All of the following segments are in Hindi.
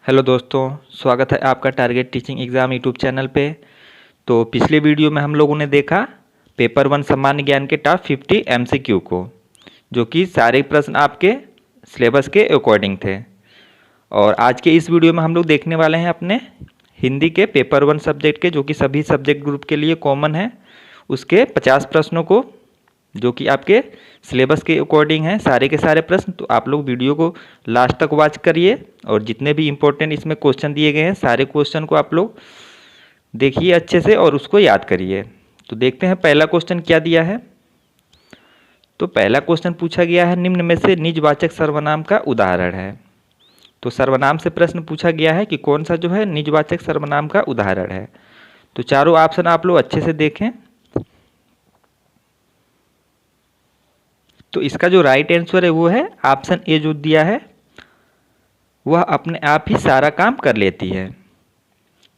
हेलो दोस्तों, स्वागत है आपका target teaching exam YouTube channel पे। तो पिछले वीडियो में हम लोगों ने देखा पेपर 1 सामान्य ज्ञान के टॉप 50 एमसीक्यू को, जो कि सारे प्रश्न आपके सिलेबस के अकॉर्डिंग थे। और आज के इस वीडियो में हम लोग देखने वाले हैं अपने हिंदी के पेपर 1 सब्जेक्ट के, जो कि सभी सब्जेक्ट ग्रुप के लिए कॉमन है, उसके 50 प्रश्नों को, जो कि आपके सिलेबस के अकॉर्डिंग हैं सारे के सारे प्रश्न। तो आप लोग वीडियो को लास्ट तक वॉच करिए और जितने भी इम्पोर्टेंट इसमें क्वेश्चन दिए गए हैं सारे क्वेश्चन को आप लोग देखिए अच्छे से और उसको याद करिए। तो देखते हैं पहला क्वेश्चन क्या दिया है। तो पहला क्वेश्चन पूछा गया है, निम्न में से निजवाचक सर्वनाम का उदाहरण है। तो सर्वनाम से प्रश्न पूछा गया है कि कौन सा जो है निजवाचक सर्वनाम का उदाहरण है। तो चारों ऑप्शन आप लोग अच्छे से देखें। तो इसका जो राइट आंसर है वो है ऑप्शन ए, जो दिया है वह अपने आप ही सारा काम कर लेती है।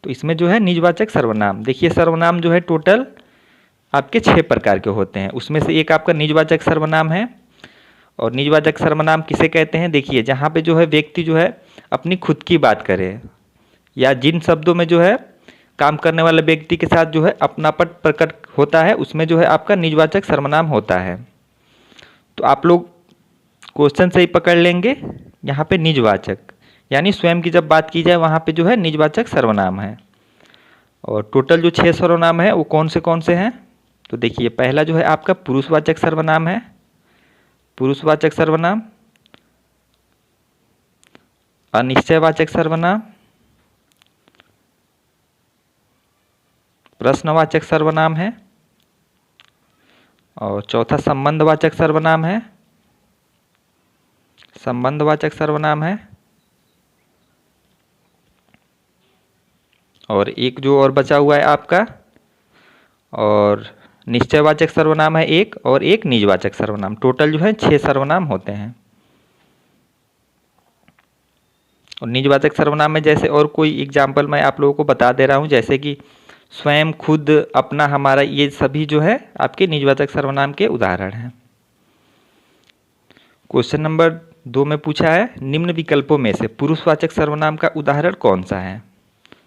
तो इसमें जो है निजवाचक सर्वनाम, देखिए सर्वनाम जो है टोटल आपके 6 प्रकार के होते हैं, उसमें से एक आपका निजवाचक सर्वनाम है। और निजवाचक सर्वनाम किसे कहते हैं, देखिए जहाँ पे जो है व्यक्ति जो है अपनी खुद की बात करे या जिन शब्दों में जो है काम करने वाले व्यक्ति के साथ जो है अपनापन प्रकट होता है, उसमें जो है आपका निजवाचक सर्वनाम होता है। तो आप लोग क्वेश्चन से ही पकड़ लेंगे, यहाँ पे निजवाचक यानी स्वयं की जब बात की जाए वहाँ पे जो है निजवाचक सर्वनाम है। और टोटल जो 6 सर्वनाम है वो कौन से हैं। तो देखिए पहला जो है आपका पुरुषवाचक सर्वनाम है, पुरुषवाचक सर्वनाम, अनिश्चयवाचक सर्वनाम, प्रश्नवाचक सर्वनाम है, और चौथा संबंधवाचक सर्वनाम है, संबंधवाचक सर्वनाम है, और एक जो और बचा हुआ है आपका, और निश्चयवाचक सर्वनाम है एक, और एक निजवाचक सर्वनाम। टोटल जो है 6 सर्वनाम होते हैं। और निजवाचक सर्वनाम में जैसे और कोई एग्जाम्पल मैं आप लोगों को बता दे रहा हूँ, जैसे कि स्वयं, खुद, अपना, हमारा, ये सभी जो है आपके निजवाचक सर्वनाम के उदाहरण हैं। क्वेश्चन नंबर 2 में पूछा है, निम्न विकल्पों में से पुरुषवाचक सर्वनाम का उदाहरण कौन सा है।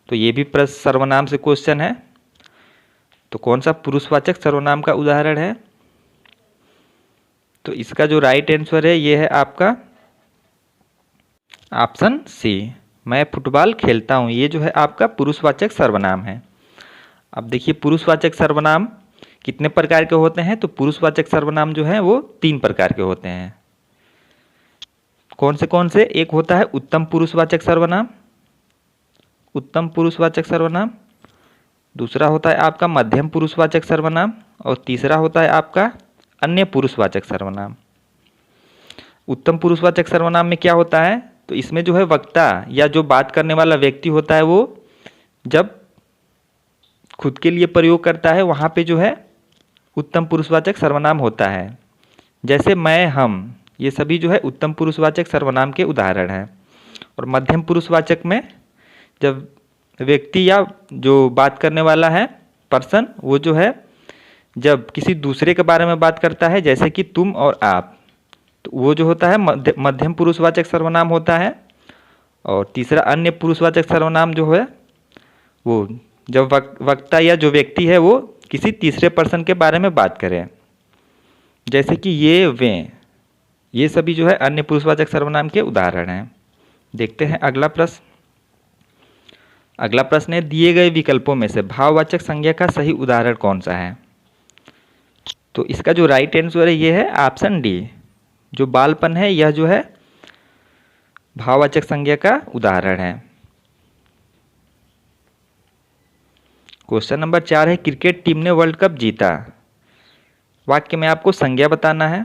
तो ये भी प्रश्न सर्वनाम से क्वेश्चन है। तो कौन सा पुरुषवाचक सर्वनाम का उदाहरण है। तो इसका जो राइट आंसर है ये है आपका ऑप्शन सी, मैं फुटबॉल खेलता हूँ। ये जो है आपका पुरुषवाचक सर्वनाम है। अब देखिए पुरुषवाचक सर्वनाम कितने प्रकार के होते हैं। तो पुरुषवाचक सर्वनाम जो है वो 3 प्रकार के होते हैं। कौन से, एक होता है उत्तम पुरुषवाचक सर्वनाम, उत्तम पुरुषवाचक सर्वनाम, दूसरा होता है आपका मध्यम पुरुषवाचक सर्वनाम, और तीसरा होता है आपका अन्य पुरुषवाचक सर्वनाम। उत्तम पुरुषवाचक सर्वनाम में क्या होता है, तो इसमें जो है वक्ता या जो बात करने वाला व्यक्ति होता है वो जब खुद के लिए प्रयोग करता है वहाँ पे जो है उत्तम पुरुषवाचक सर्वनाम होता है। जैसे मैं, हम, ये सभी जो है उत्तम पुरुषवाचक सर्वनाम के उदाहरण हैं। और मध्यम पुरुषवाचक में जब व्यक्ति या जो बात करने वाला है पर्सन, वो जो है जब किसी दूसरे के बारे में बात करता है, जैसे कि तुम और आप, तो वो जो होता है मध्यम पुरुषवाचक सर्वनाम होता है। और तीसरा अन्य पुरुषवाचक सर्वनाम जो है वो जब वक्ता या जो व्यक्ति है वो किसी तीसरे पर्सन के बारे में बात करे, जैसे कि ये, वे, ये सभी जो है अन्य पुरुषवाचक सर्वनाम के उदाहरण हैं। देखते हैं अगला प्रश्न। अगला प्रश्न है, दिए गए विकल्पों में से भाववाचक संज्ञा का सही उदाहरण कौन सा है। तो इसका जो राइट आंसर है ये है ऑप्शन डी, जो बालपन है यह जो है भाववाचक संज्ञा का उदाहरण है। क्वेश्चन नंबर 4 है, क्रिकेट टीम ने वर्ल्ड कप जीता। वाक्य में आपको संज्ञा बताना है।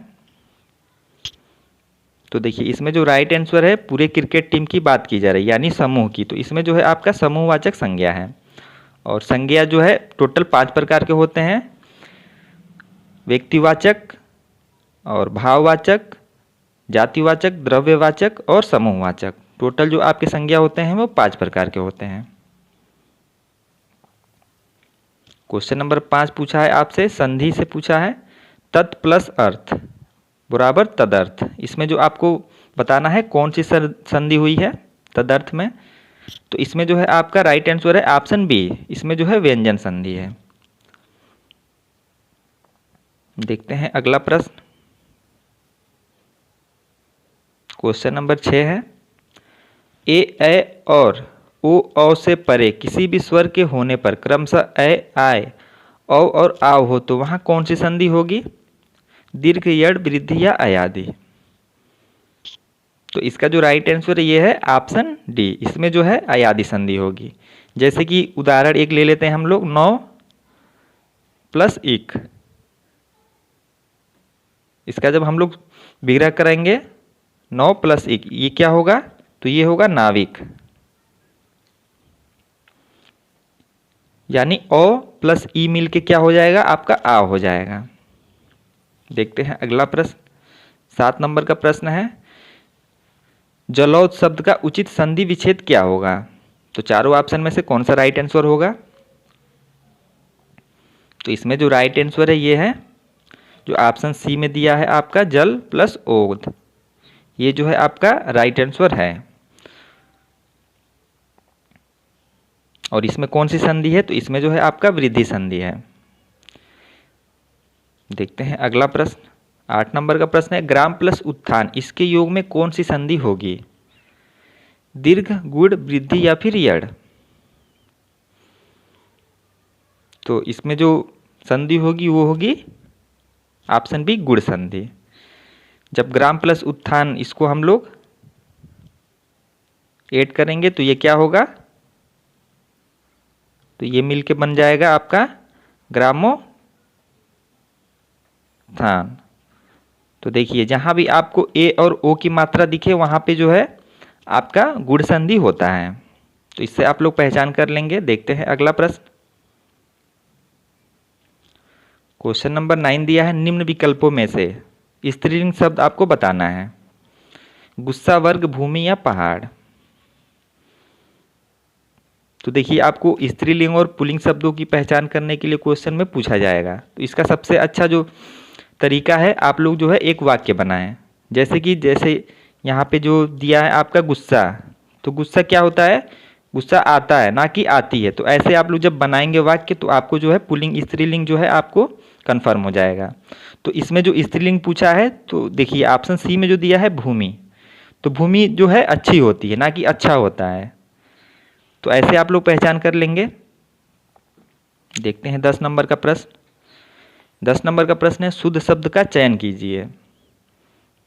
तो देखिए इसमें जो राइट आंसर है पूरे क्रिकेट टीम की बात की जा रही है, यानी समूह की। तो इसमें जो है आपका समूहवाचक संज्ञा है। और संज्ञा जो है टोटल 5 प्रकार के होते हैं, व्यक्तिवाचक और भाववाचक, जातिवाचक, द्रव्यवाचक और समूहवाचक। टोटल जो आपके संज्ञा होते हैं वो 5 प्रकार के होते हैं। क्वेश्चन नंबर 5 पूछा है आपसे, संधि से पूछा है, तत् प्लस अर्थ बराबर तदर्थ। इसमें जो आपको बताना है कौन सी संधि हुई है तदर्थ में। तो इसमें जो है आपका राइट आंसर है ऑप्शन बी, इसमें जो है व्यंजन संधि है। देखते हैं अगला प्रश्न। क्वेश्चन नंबर 6 है, ए और ओ से परे किसी भी स्वर के होने पर क्रमशः आय औ और आव हो तो वहां कौन सी संधि होगी? दीर्घ, यड़, वृद्धि या अयादि। तो इसका जो राइट आंसर है ये है ऑप्शन डी, इसमें जो है अयादि संधि होगी। जैसे कि उदाहरण एक ले लेते हैं हम लोग, 9 प्लस इक, इसका जब हम लोग विग्रह करेंगे 9 प्लस इक, ये क्या होगा? तो ये होगा नाविक, यानी ओ प्लस ई मिल के क्या हो जाएगा? आपका आ हो जाएगा। देखते हैं अगला प्रश्न, 7 नंबर का प्रश्न है, जलौध शब्द का उचित संधि विच्छेद क्या होगा? तो चारों ऑप्शन में से कौन सा राइट आंसर होगा? तो इसमें जो राइट आंसर है ये है जो ऑप्शन सी में दिया है आपका, जल प्लस ओध, ये जो है आपका राइट आंसर है। और इसमें कौन सी संधि है? तो इसमें जो है आपका वृद्धि संधि है। देखते हैं अगला प्रश्न, 8 नंबर का प्रश्न है, ग्राम प्लस उत्थान, इसके योग में कौन सी संधि होगी? दीर्घ, गुण, वृद्धि या फिर यड़। तो इसमें जो संधि होगी वो होगी ऑप्शन बी, गुण संधि। जब ग्राम प्लस उत्थान इसको हम लोग ऐड करेंगे तो ये क्या होगा? तो ये मिलके बन जाएगा आपका ग्रामोत्थान। तो देखिए जहां भी आपको ए और ओ की मात्रा दिखे वहां पे जो है आपका गुण संधि होता है। तो इससे आप लोग पहचान कर लेंगे। देखते हैं अगला प्रश्न, क्वेश्चन नंबर 9 दिया है, निम्न विकल्पों में से स्त्रीलिंग शब्द आपको बताना है। गुस्सा, वर्ग, भूमि या पहाड़। तो देखिए आपको स्त्रीलिंग और पुल्लिंग शब्दों की पहचान करने के लिए क्वेश्चन में पूछा जाएगा। तो इसका सबसे अच्छा जो तरीका है, आप लोग जो है एक वाक्य बनाएं। जैसे यहाँ पे जो दिया है आपका गुस्सा, तो गुस्सा क्या होता है? गुस्सा आता है, ना कि आती है। तो ऐसे आप लोग जब बनाएंगे वाक्य तो आपको जो है पुल्लिंग स्त्रीलिंग जो है आपको कन्फर्म हो जाएगा। तो इसमें जो स्त्रीलिंग पूछा है, तो देखिए ऑप्शन सी में जो दिया है भूमि, तो भूमि जो है अच्छी होती है, ना कि अच्छा होता है। तो ऐसे आप लोग पहचान कर लेंगे। देखते हैं 10 नंबर का प्रश्न। 10 नंबर का प्रश्न है, शुद्ध शब्द का चयन कीजिए।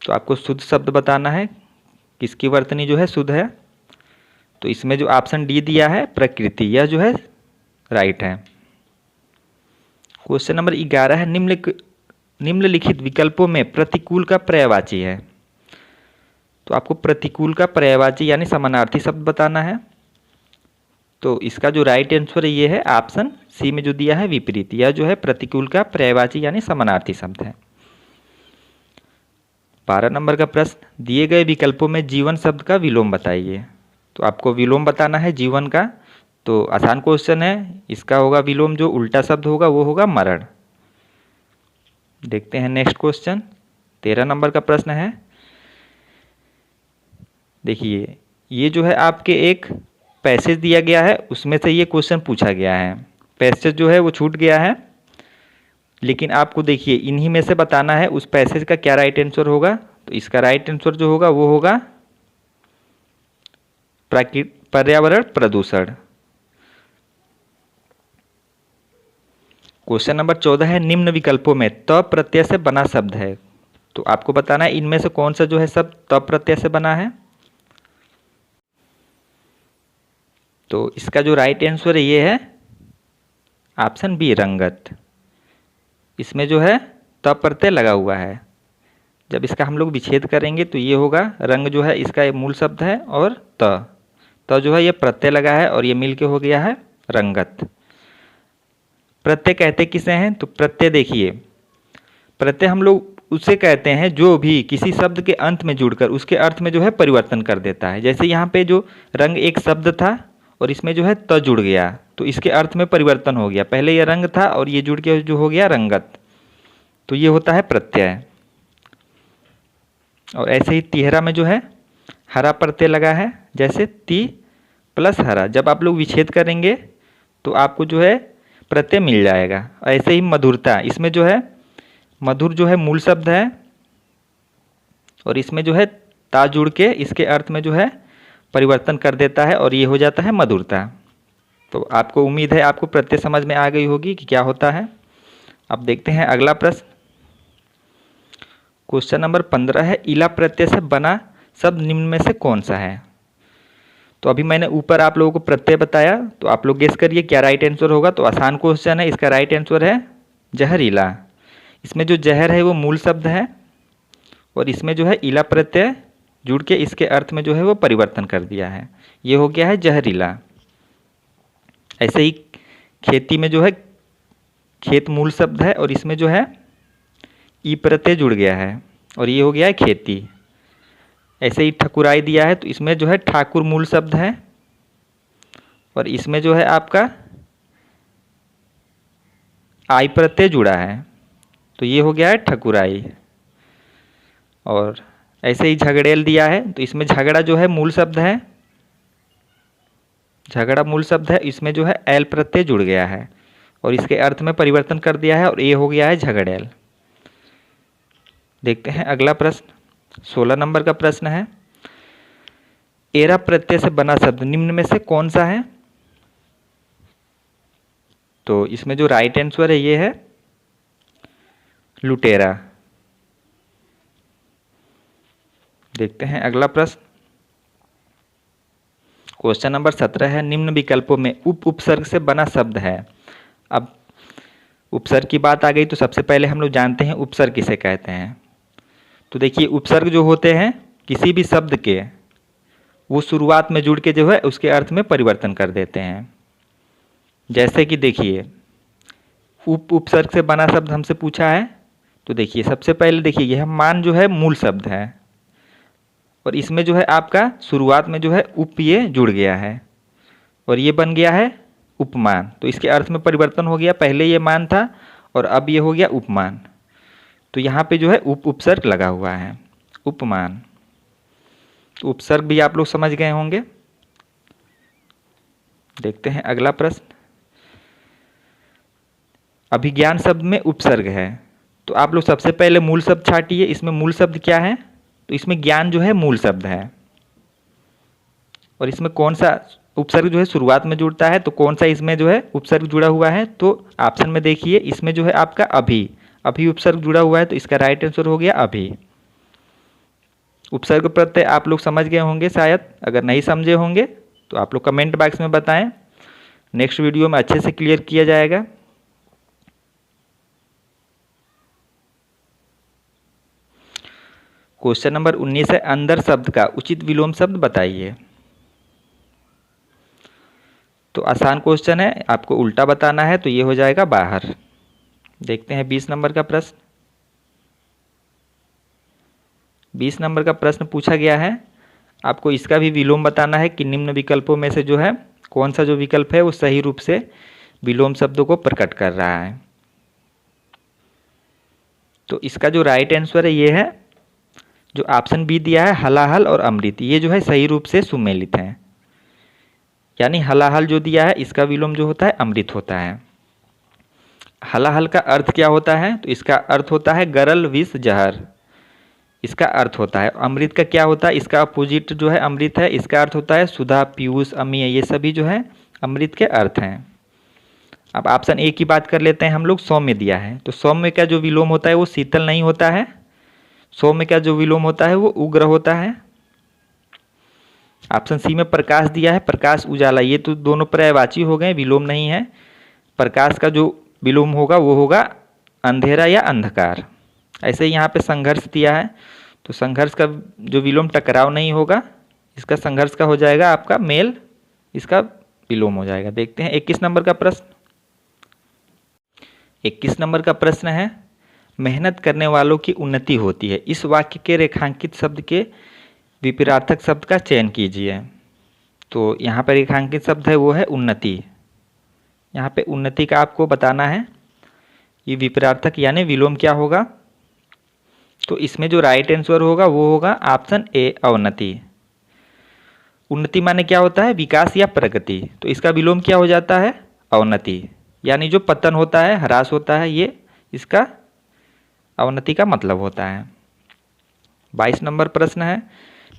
तो आपको शुद्ध शब्द बताना है, किसकी वर्तनी जो है शुद्ध है। तो इसमें जो ऑप्शन डी दिया है प्रकृति, यह जो है राइट है। क्वेश्चन नंबर 11 है, निम्नलिखित विकल्पों में प्रतिकूल का पर्यायवाची है। तो आपको प्रतिकूल का पर्यायवाची यानी समानार्थी शब्द बताना है। तो इसका जो राइट आंसर है ये है ऑप्शन सी में जो दिया है विपरीत, यह जो है प्रतिकूल का पर्यायवाची यानी समानार्थी शब्द है। 12 नंबर का प्रश्न, दिए गए विकल्पों में जीवन शब्द का विलोम बताइए। तो आपको विलोम बताना है जीवन का। तो आसान क्वेश्चन है, इसका होगा विलोम, जो उल्टा शब्द होगा वो होगा मरण। देखते हैं नेक्स्ट क्वेश्चन, 13 नंबर का प्रश्न है। देखिए ये जो है आपके एक पैसेज दिया गया है, उसमें से ये क्वेश्चन पूछा गया है। पैसेज जो है वो छूट गया है, लेकिन आपको देखिए इन्हीं में से बताना है उस पैसेज का क्या राइट आंसर होगा। तो इसका राइट आंसर जो होगा वो होगा पर्यावरण प्रदूषण। क्वेश्चन नंबर 14 है, निम्न विकल्पों में त प्रत्यय से बना शब्द है। तो आपको बताना है इनमें से कौन सा जो है शब्द त प्रत्यय से बना है। तो इसका जो राइट आंसर है ये है ऑप्शन बी, रंगत। इसमें जो है त प्रत्यय लगा हुआ है। जब इसका हम लोग विच्छेद करेंगे तो ये होगा, रंग जो है इसका मूल शब्द है और त जो है ये प्रत्यय लगा है और ये मिलके हो गया है रंगत। प्रत्यय कहते किसे हैं? तो प्रत्यय देखिए, प्रत्यय हम लोग उसे कहते हैं जो भी किसी शब्द के अंत में जुड़कर उसके अर्थ में जो है परिवर्तन कर देता है। जैसे यहाँ पे जो रंग एक शब्द था और इसमें जो है त जुड़ गया तो इसके अर्थ में परिवर्तन हो गया। पहले ये रंग था और ये जुड़ के जो हो गया रंगत, तो ये होता है प्रत्यय। और ऐसे ही तिहरा में जो है हरा प्रत्यय लगा है, जैसे ति प्लस हरा, जब आप लोग विच्छेद करेंगे तो आपको जो है प्रत्यय मिल जाएगा। ऐसे ही मधुरता, इसमें जो है मधुर जो है मूल शब्द है और इसमें जो है ता जुड़ के इसके अर्थ में जो है परिवर्तन कर देता है और ये हो जाता है मधुरता। तो आपको उम्मीद है आपको प्रत्यय समझ में आ गई होगी कि क्या होता है। अब देखते हैं अगला प्रश्न। क्वेश्चन नंबर 15 है, इला प्रत्यय से बना शब्द निम्न में से कौन सा है। तो अभी मैंने ऊपर आप लोगों को प्रत्यय बताया, तो आप लोग गेस करिए क्या राइट आंसर होगा। तो आसान क्वेश्चन है, इसका राइट आंसर है जहरीला। इसमें जो जहर है वो मूल शब्द है और इसमें जो है इला प्रत्यय जुड़ के इसके अर्थ में जो है वो परिवर्तन कर दिया है, ये हो गया है जहरीला। ऐसे ही खेती में जो है खेत मूल शब्द है और इसमें जो है ई प्रत्यय जुड़ गया है और ये हो गया है खेती। ऐसे ही ठकुराई दिया है तो इसमें जो है ठाकुर मूल शब्द है और इसमें जो है आपका आई प्रत्यय जुड़ा है तो ये हो गया है ठकुराई। और ऐसे ही झगड़ेल दिया है तो इसमें झगड़ा जो है मूल शब्द है, झगड़ा मूल शब्द है, इसमें जो है एल प्रत्यय जुड़ गया है और इसके अर्थ में परिवर्तन कर दिया है और ये हो गया है झगड़ेल। देखते हैं अगला प्रश्न। 16 नंबर का प्रश्न है, एरा प्रत्यय से बना शब्द निम्न में से कौन सा है। तो इसमें जो राइट आंसर है ये है लुटेरा। देखते हैं अगला प्रश्न। क्वेश्चन नंबर 17 है, निम्न विकल्पों में उपसर्ग से बना शब्द है। अब उपसर्ग की बात आ गई तो सबसे पहले हम लोग जानते हैं उपसर्ग किसे कहते हैं। तो देखिए उपसर्ग जो होते हैं किसी भी शब्द के वो शुरुआत में जुड़ के जो है उसके अर्थ में परिवर्तन कर देते हैं। जैसे कि देखिए उपसर्ग से बना शब्द हमसे पूछा है, तो देखिए सबसे पहले देखिए यह मान जो है मूल शब्द है और इसमें जो है आपका शुरुआत में जो है उप ये जुड़ गया है और ये बन गया है उपमान। तो इसके अर्थ में परिवर्तन हो गया, पहले ये मान था और अब ये हो गया उपमान। तो यहाँ पे जो है उपसर्ग लगा हुआ है उपमान। तो उपसर्ग भी आप लोग समझ गए होंगे। देखते हैं अगला प्रश्न। अभिज्ञान शब्द में उपसर्ग है, तो आप लोग सबसे पहले मूल शब्द छाटिए। इसमें मूल शब्द क्या है, तो इसमें ज्ञान जो है मूल शब्द है और इसमें कौन सा उपसर्ग जो है शुरुआत में जुड़ता है, तो कौन सा इसमें जो है उपसर्ग जुड़ा हुआ है। तो ऑप्शन में देखिए इसमें जो है आपका अभी, अभी उपसर्ग जुड़ा हुआ है तो इसका राइट आंसर हो गया अभी। उपसर्ग प्रत्यय आप लोग समझ गए होंगे शायद, अगर नहीं समझे होंगे तो आप लोग कमेंट बॉक्स में बताएं, नेक्स्ट वीडियो में अच्छे से क्लियर किया जाएगा। क्वेश्चन नंबर 19 है, अंदर शब्द का उचित विलोम शब्द बताइए। तो आसान क्वेश्चन है, आपको उल्टा बताना है तो ये हो जाएगा बाहर। देखते हैं 20 नंबर का प्रश्न। 20 नंबर का प्रश्न पूछा गया है, आपको इसका भी विलोम बताना है कि निम्न विकल्पों में से जो है कौन सा जो विकल्प है वो सही रूप से विलोम शब्दों को प्रकट कर रहा है। तो इसका जो राइट आंसर है ये है जो ऑप्शन बी दिया है हलाहल और अमृत, ये जो है सही रूप से सुमेलित हैं। यानी हलाहल जो दिया है इसका विलोम जो होता है अमृत होता है। हलाहल का अर्थ क्या होता है, तो इसका अर्थ होता है गरल विष जहर, इसका अर्थ होता है। अमृत का क्या होता है, इसका अपोजिट जो है अमृत है, इसका अर्थ होता है सुधा पीयूष अमीय, ये सभी जो है अमृत के अर्थ हैं। अब ऑप्शन ए की बात कर लेते हैं हम लोग, सौम्य दिया है, तो सौम्य का जो विलोम होता है वो शीतल नहीं होता है, सौम्य का जो विलोम होता है वो उग्र होता है। ऑप्शन सी में प्रकाश दिया है, प्रकाश उजाला, ये तो दोनों पर्यायवाची हो गए, विलोम नहीं है। प्रकाश का जो विलोम होगा वो होगा अंधेरा या अंधकार। ऐसे ही यहाँ पे संघर्ष दिया है, तो संघर्ष का जो विलोम टकराव नहीं होगा, इसका संघर्ष का हो जाएगा आपका मेल, इसका विलोम हो जाएगा। देखते हैं 21 नंबर का प्रश्न। 21 नंबर का प्रश्न है, मेहनत करने वालों की उन्नति होती है, इस वाक्य के रेखांकित शब्द के विपरीतार्थक शब्द का चयन कीजिए। तो यहाँ पर रेखांकित शब्द है वो है उन्नति, यहाँ पे उन्नति का आपको बताना है, ये विपरीतार्थक यानी विलोम क्या होगा। तो इसमें जो राइट आंसर होगा वो होगा ऑप्शन ए अवनति। उन्नति माने क्या होता है? विकास या प्रगति। तो इसका विलोम क्या हो जाता है? अवनति, यानी जो पतन होता है, ह्रास होता है, ये इसका अवनति का मतलब होता है। 22 नंबर प्रश्न है,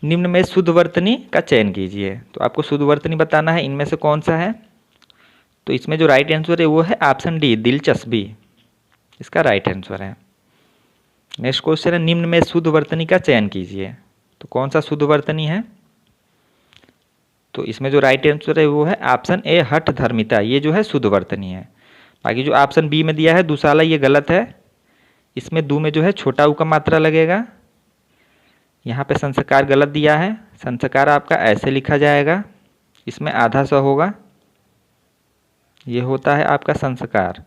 निम्न में शुद्ध वर्तनी का चयन कीजिए। तो आपको शुद्ध वर्तनी बताना है, इनमें से कौन सा है? तो इसमें जो राइट आंसर है वो है ऑप्शन डी, दिलचस्पी, इसका राइट आंसर है। नेक्स्ट क्वेश्चन है, निम्न में शुद्ध वर्तनी का चयन कीजिए। तो कौन सा शुद्ध वर्तनी है? तो इसमें जो राइट आंसर है वो है ऑप्शन ए, हठ धर्मिता, ये जो है शुद्ध वर्तनी है। बाकी जो ऑप्शन बी में दिया है दुशाला, ये गलत है। इसमें दू में जो है छोटा ऊ का मात्रा लगेगा। यहाँ पे संस्कार गलत दिया है, संस्कार आपका ऐसे लिखा जाएगा, इसमें आधा सा होगा, ये होता है आपका संस्कार।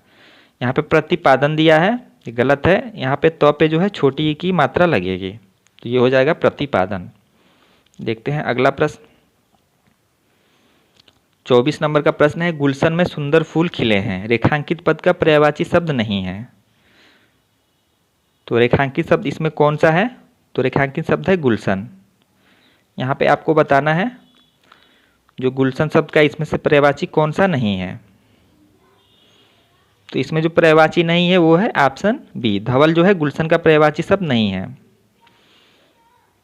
यहाँ पे प्रतिपादन दिया है, ये गलत है। यहाँ पे तो पे जो है छोटी ई की मात्रा लगेगी, तो ये हो जाएगा प्रतिपादन। देखते हैं अगला प्रश्न। 24 नंबर का प्रश्न है, गुलशन में सुंदर फूल खिले हैं, रेखांकित पद का पर्यायवाची शब्द नहीं है। तो रेखांकित शब्द इसमें कौन सा है? तो रेखांकित शब्द है गुलशन। यहाँ पे आपको बताना है जो गुलशन शब्द का इसमें से पर्यायवाची कौन सा नहीं है। तो इसमें जो पर्यायवाची नहीं है वो है ऑप्शन बी, धवल जो है गुलशन का पर्यायवाची शब्द नहीं है।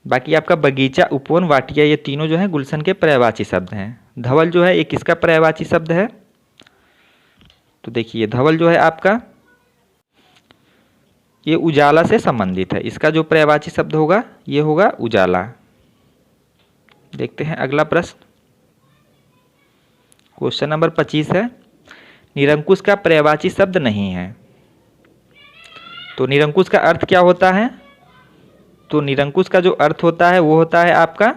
बाकी आपका बगीचा, उपवन, वाटिया, ये तीनों जो है गुलशन के पर्यायवाची शब्द हैं। धवल जो है एक किसका पर्यायवाची शब्द है? तो देखिए धवल जो है आपका ये उजाला से संबंधित है, इसका जो पर्यायवाची शब्द होगा ये होगा उजाला। देखते हैं अगला प्रश्न। क्वेश्चन नंबर 25 है, निरंकुश का पर्यायवाची शब्द नहीं है। तो निरंकुश का अर्थ क्या होता है? तो निरंकुश का जो अर्थ होता है वो होता है आपका,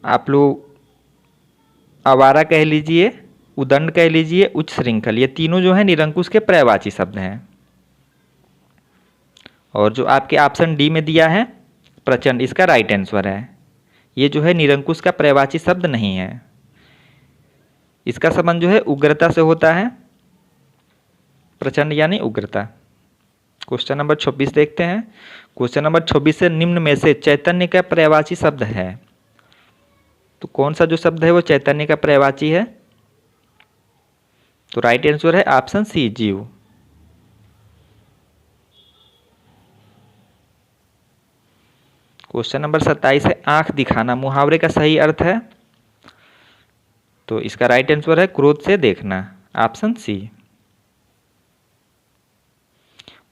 आप लोग आवारा कह लीजिए, उदंड कह लीजिए, उच्च श्रृंखल, ये तीनों जो है निरंकुश के पर्यायवाची शब्द हैं। और जो आपके ऑप्शन डी में दिया है प्रचंड, इसका राइट आंसर है। ये जो है निरंकुश का पर्यायवाची शब्द नहीं है, इसका संबंध जो है उग्रता से होता है, प्रचंड यानी उग्रता। क्वेश्चन नंबर 26 देखते हैं। क्वेश्चन नंबर 26 से, निम्न में से चैतन्य का पर्यायवाची शब्द है। तो कौन सा जो शब्द है वो चैतन्य का पर्यायवाची है? तो राइट आंसर है ऑप्शन सी, जीव। क्वेश्चन नंबर 27 है, आंख दिखाना मुहावरे का सही अर्थ है। तो इसका राइट आंसर है क्रोध से देखना, ऑप्शन सी।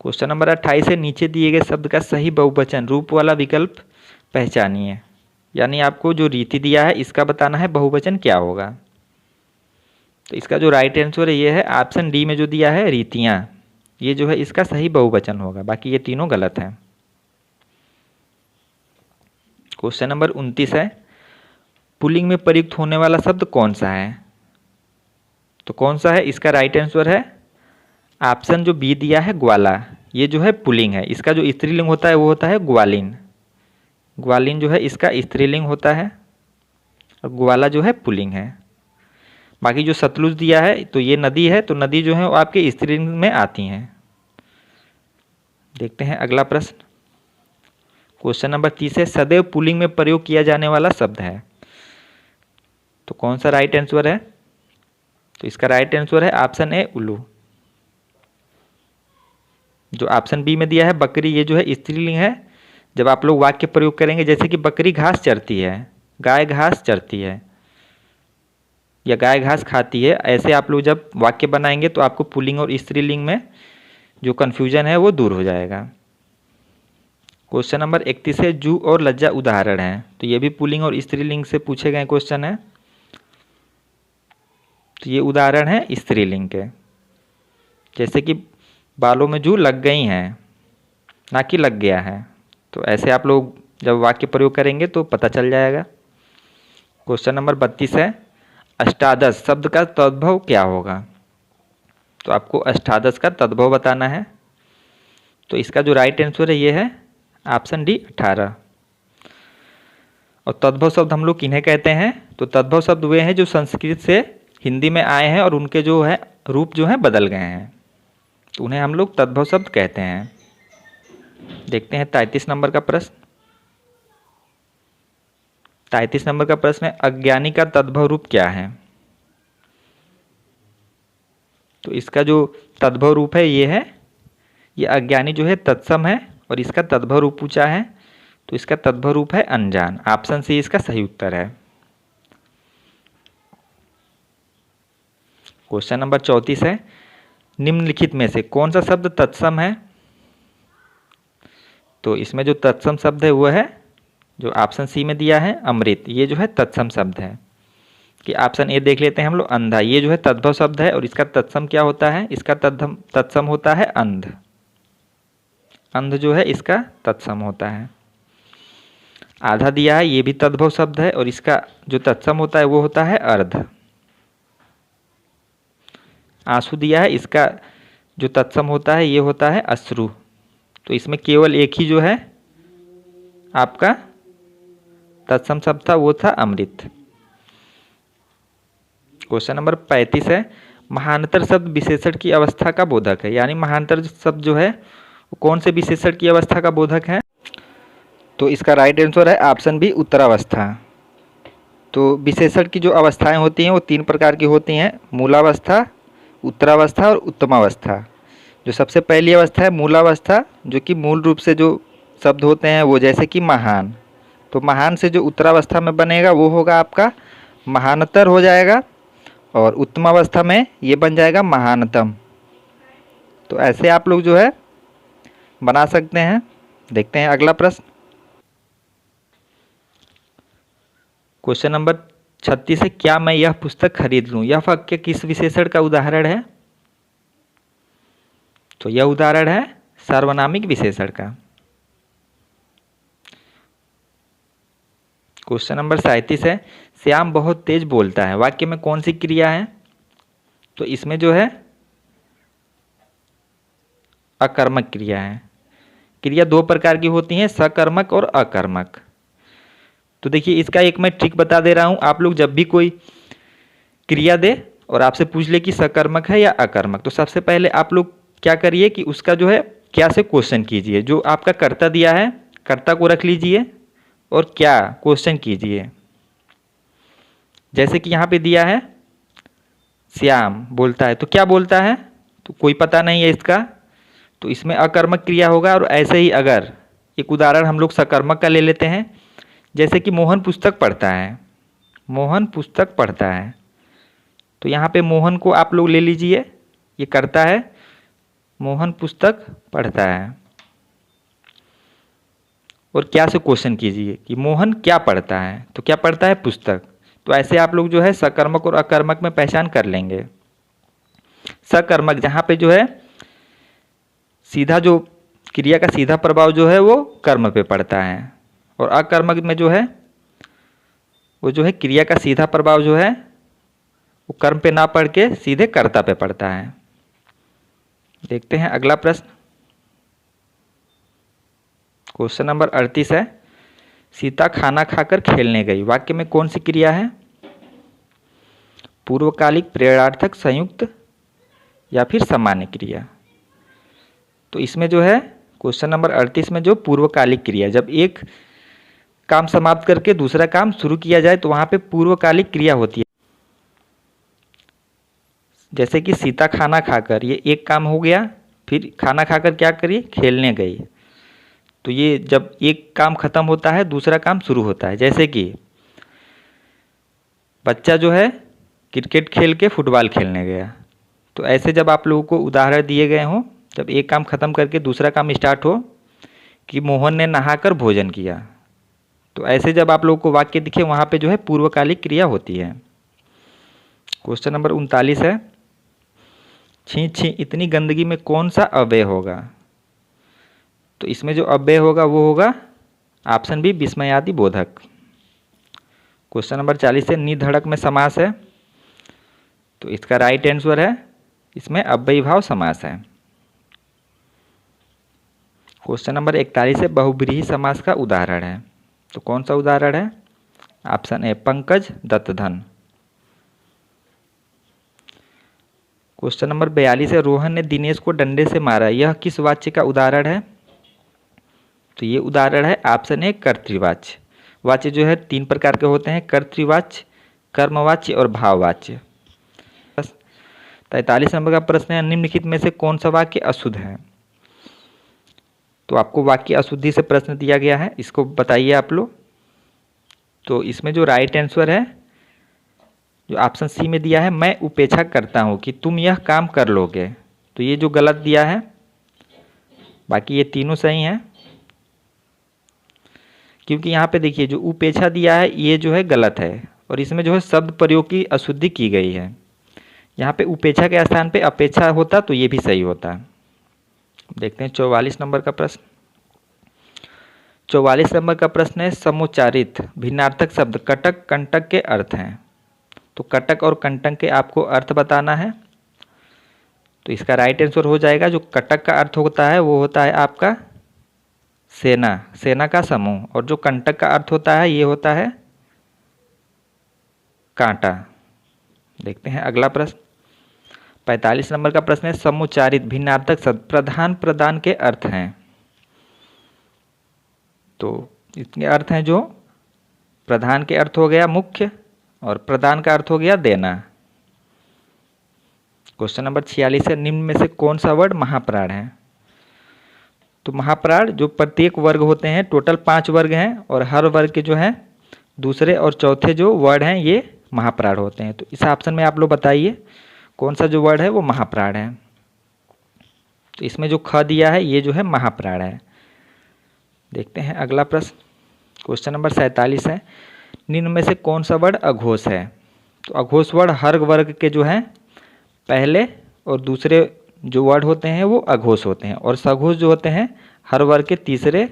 क्वेश्चन नंबर 28 है, नीचे दिए गए शब्द का सही बहुवचन रूप वाला विकल्प पहचानिए। यानी आपको जो रीति दिया है इसका बताना है बहुवचन क्या होगा। तो इसका जो राइट आंसर है ये है ऑप्शन डी में जो दिया है रीतियाँ, ये जो है इसका सही बहुवचन होगा, बाकी ये तीनों गलत हैं। क्वेश्चन नंबर 29 है, पुल्लिंग में प्रयुक्त होने वाला शब्द कौन सा है? तो कौन सा है? इसका राइट आंसर है ऑप्शन जो बी दिया है ग्वाला, ये जो है पुल्लिंग है। इसका जो स्त्रीलिंग होता है वो होता है ग्वालिन। ग्वालिन जो है इसका स्त्रीलिंग होता है और ग्वाला जो है पुल्लिंग है। बाकी जो सतलुज दिया है तो ये नदी है, तो नदी जो है वो आपके स्त्रीलिंग में आती हैं। देखते हैं अगला प्रश्न। क्वेश्चन नंबर 30 है, सदैव पुल्लिंग में प्रयोग किया जाने वाला शब्द है। तो कौन सा राइट आंसर है? तो इसका राइट आंसर है ऑप्शन ए, उल्लू। जो ऑप्शन बी में दिया है बकरी, ये जो है स्त्रीलिंग है। जब आप लोग वाक्य प्रयोग करेंगे जैसे कि बकरी घास चरती है, गाय घास चरती है, या गाय घास खाती है, ऐसे आप लोग जब वाक्य बनाएंगे तो आपको पुल्लिंग और स्त्रीलिंग में जो कन्फ्यूजन है वो दूर हो जाएगा। क्वेश्चन नंबर 31 है, जू और लज्जा उदाहरण है। तो ये भी पुल्लिंग और स्त्रीलिंग से पूछे गए क्वेश्चन है। तो ये उदाहरण है स्त्रीलिंग के, जैसे कि बालों में जू लग गई हैं, ना कि लग गया है। तो ऐसे आप लोग जब वाक्य प्रयोग करेंगे तो पता चल जाएगा। क्वेश्चन नंबर 32 है, अष्टादश शब्द का तद्भव क्या होगा? तो आपको अष्टादश का तद्भव बताना है। तो इसका जो राइट आंसर है ये है ऑप्शन डी, 18। और तद्भव शब्द हम लोग किन्हें कहते हैं? तो तद्भव शब्द वे हैं जो संस्कृत से हिंदी में आए हैं और उनके जो है रूप जो है बदल गए हैं, तो उन्हें हम लोग तद्भव शब्द कहते हैं। देखते हैं 33 नंबर का प्रश्न। 33 नंबर का प्रश्न है, अज्ञानी का तद्भव रूप क्या है? तो इसका जो तद्भव रूप है ये अज्ञानी जो है तत्सम है और इसका तद्भव रूप पूछा है, तो इसका तद्भव रूप है अनजान। ऑप्शन सी इसका सही उत्तर है। क्वेश्चन नंबर 34 है, निम्नलिखित में से कौन सा शब्द तत्सम है? तो इसमें जो तत्सम शब्द है वो है जो ऑप्शन सी में दिया है अमृत, ये जो है तत्सम शब्द है। कि ऑप्शन ए देख लेते हैं हम लोग, अंधा, ये जो है तद्भव शब्द है और इसका तत्सम क्या होता है? इसका तत्सम होता है अंध। अंध जो है इसका तत्सम होता है। आधा दिया है, ये भी तद्भव शब्द है और इसका जो तत्सम होता है वो होता है अर्ध। आंसू दिया है, इसका जो तत्सम होता है ये होता है अश्रु। तो इसमें केवल एक ही जो है आपका तत्सम शब्द था, वो था अमृत। क्वेश्चन नंबर 35 है, महांतर शब्द विशेषण की अवस्था का बोधक है। यानी महांतर शब्द जो है वो कौन से विशेषण की अवस्था का बोधक है? तो इसका राइट आंसर है ऑप्शन बी उत्तरावस्था। तो विशेषण की जो अवस्थाएं होती हैं वो 3 प्रकार की होती हैं, मूलावस्था, उत्तरावस्था और उत्तमावस्था। जो सबसे पहली अवस्था है मूलावस्था, जो कि मूल रूप से जो शब्द होते हैं वो जैसे कि महान, तो महान से जो उत्तरावस्था में बनेगा वो होगा आपका महानतर हो जाएगा और उत्तमावस्था में ये बन जाएगा महानतम। तो ऐसे आप लोग जो है बना सकते हैं। देखते हैं अगला प्रश्न। क्वेश्चन नंबर 36 है, क्या मैं यह पुस्तक खरीद लूं? यह वाक्य किस विशेषण का उदाहरण है? तो यह उदाहरण है सार्वनामिक विशेषण का। क्वेश्चन नंबर 37 है, श्याम बहुत तेज बोलता है। वाक्य में कौन सी क्रिया है? तो इसमें जो है अकर्मक क्रिया है। क्रिया 2 प्रकार की होती हैं, सकर्मक और अकर्मक। तो देखिए इसका एक मैं ट्रिक बता दे रहा हूं। आप लोग जब भी कोई क्रिया दे और आपसे पूछ ले कि सकर्मक है या अकर्मक, तो सबसे पहले आप लोग क्या करिए कि उसका जो है क्या से क्वेश्चन कीजिए। जो आपका कर्ता दिया है, कर्ता को रख लीजिए और क्या क्वेश्चन कीजिए। जैसे कि यहाँ पे दिया है श्याम बोलता है, तो क्या बोलता है? तो कोई पता नहीं है इसका, तो इसमें अकर्मक क्रिया होगा। और ऐसे ही अगर एक उदाहरण हम लोग सकर्मक का ले लेते हैं, जैसे कि मोहन पुस्तक पढ़ता है, मोहन पुस्तक पढ़ता है, तो यहाँ पे मोहन को आप लोग ले लीजिए, ये कर्ता है, मोहन पुस्तक पढ़ता है। और क्या से क्वेश्चन कीजिए कि मोहन क्या पढ़ता है? तो क्या पढ़ता है? पुस्तक। तो ऐसे आप लोग जो है सकर्मक और अकर्मक में पहचान कर लेंगे। सकर्मक जहाँ पे जो है सीधा जो क्रिया का सीधा प्रभाव जो है वो कर्म पे पड़ता है, और अकर्मक में जो है वो जो है क्रिया का सीधा प्रभाव जो है वो कर्म पे ना पड़ के सीधे कर्ता पे पड़ता है। देखते हैं अगला प्रश्न। क्वेश्चन नंबर 38 है, सीता खाना खाकर खेलने गई। वाक्य में कौन सी क्रिया है? पूर्वकालिक, प्रेरणार्थक, संयुक्त या फिर सामान्य क्रिया? तो इसमें जो है क्वेश्चन नंबर 38 में जो पूर्वकालिक क्रिया, जब एक काम समाप्त करके दूसरा काम शुरू किया जाए तो वहां पे पूर्वकालिक क्रिया होती है। जैसे कि सीता खाना खाकर, ये एक काम हो गया, फिर खाना खाकर क्या करी? खेलने गई। तो ये जब एक काम खत्म होता है दूसरा काम शुरू होता है। जैसे कि बच्चा जो है क्रिकेट खेल के फुटबॉल खेलने गया, तो ऐसे जब आप लोगों को उदाहरण दिए गए हों, जब एक काम खत्म करके दूसरा काम स्टार्ट हो कि मोहन ने नहाकर भोजन किया, तो ऐसे जब आप लोगों को वाक्य दिखे वहाँ पे जो है पूर्वकालिक क्रिया होती है। क्वेश्चन नंबर 39 है, छी छी इतनी गंदगी में कौन सा अव्यय होगा? तो इसमें जो अव्यय होगा वो होगा ऑप्शन बी विस्मयादि बोधक। क्वेश्चन नंबर 40 है, निधड़क में समास है, तो इसका राइट आंसर है इसमें अव्ययीभाव समास है। क्वेश्चन नंबर 41 है, बहुव्रीहि समास का उदाहरण है, तो कौन सा उदाहरण है? ऑप्शन ए पंकज, दत्तधन। क्वेश्चन नंबर 42 है, रोहन ने दिनेश को डंडे से मारा। यह किस वाच्य का उदाहरण है? तो ये उदाहरण है ऑप्शन ए कर्तृवाच्य। वाच्य जो है 3 प्रकार के होते हैं, कर्तृवाच्य, कर्मवाच्य और भाववाच्य। 43 नंबर का प्रश्न है, निम्नलिखित में से कौन सा वाक्य अशुद्ध है? तो आपको वाक्य अशुद्धि से प्रश्न दिया गया है, इसको बताइए आप लोग। तो इसमें जो राइट आंसर है, जो ऑप्शन सी में दिया है, मैं उपेक्षा करता हूँ कि तुम यह काम कर लोगे, तो ये जो गलत दिया है, बाकी ये तीनों सही हैं। क्योंकि यहाँ पे देखिए जो उपेक्षा दिया है ये जो है गलत है, और इसमें जो है शब्द प्रयोग की अशुद्धि की गई है। यहाँ पे उपेक्षा के स्थान पे अपेक्षा होता तो ये भी सही होता। देखते हैं 44 नंबर का प्रश्न। 44 नंबर का प्रश्न है, समुच्चारित भिन्नार्थक शब्द कटक कंटक के अर्थ हैं। तो कटक और कंटक के आपको अर्थ बताना है। तो इसका राइट आंसर हो जाएगा, जो कटक का अर्थ होता है वो होता है आपका सेना, सेना का समूह, और जो कंटक का अर्थ होता है ये होता है कांटा। देखते हैं अगला प्रश्न। 45 नंबर का प्रश्न है, समुच्चारित भिन्नार्थक शब्द प्रधान प्रदान के अर्थ हैं। तो इसके अर्थ हैं, जो प्रधान के अर्थ हो गया मुख्य, और प्रदान का अर्थ हो गया देना। क्वेश्चन नंबर 46 है, निम्न में से कौन सा वर्ड महाप्राण है? तो महाप्राण जो प्रत्येक वर्ग होते हैं, टोटल 5 वर्ग हैं, और हर वर्ग के जो हैं दूसरे और चौथे जो वर्ड हैं ये महाप्राण होते हैं। तो इस ऑप्शन में आप लोग बताइए कौन सा जो वर्ड है वो महाप्राण है। तो इसमें जो ख दिया है ये जो है महाप्राण है। देखते हैं अगला प्रश्न। क्वेश्चन नंबर 47 है, निम्न में से कौन सा वर्ड अघोष है? तो अघोष वर्ड हर वर्ग के जो हैं पहले और दूसरे जो वर्ड होते हैं वो अघोष होते हैं, और सघोष जो होते हैं हर वर्ग के तीसरे,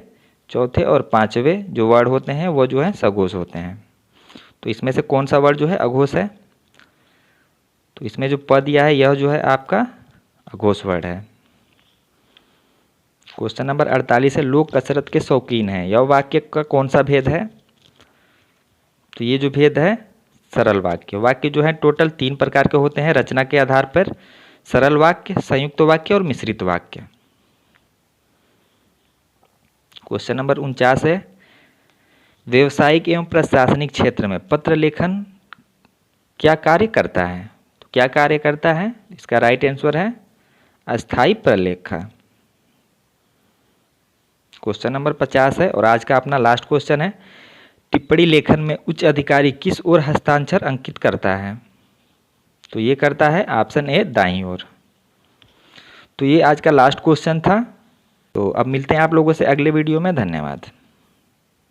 चौथे और पांचवें जो वर्ड होते हैं वो जो है सघोष होते हैं। तो इसमें से कौन सा वर्ड जो है अघोष है? तो इसमें जो पद दिया है यह जो है आपका अघोष वर्ड है। क्वेश्चन नंबर 48 है, लोग कसरत के शौकीन हैं, यह वाक्य का कौन सा भेद है? तो ये जो भेद है सरल वाक्य। वाक्य जो है टोटल 3 प्रकार के होते हैं रचना के आधार पर, सरल वाक्य, संयुक्त वाक्य और मिश्रित वाक्य। क्वेश्चन नंबर 49 है, व्यवसायिक एवं प्रशासनिक क्षेत्र में पत्र लेखन क्या कार्य करता है? तो क्या कार्य करता है? इसका राइट आंसर है अस्थायी प्रलेखा। क्वेश्चन नंबर 50 है और आज का अपना लास्ट क्वेश्चन है, टिप्पणी लेखन में उच्च अधिकारी किस ओर हस्ताक्षर अंकित करता है? तो ये करता है ऑप्शन ए दाईं ओर। तो ये आज का लास्ट क्वेश्चन था। तो अब मिलते हैं आप लोगों से अगले वीडियो में। धन्यवाद।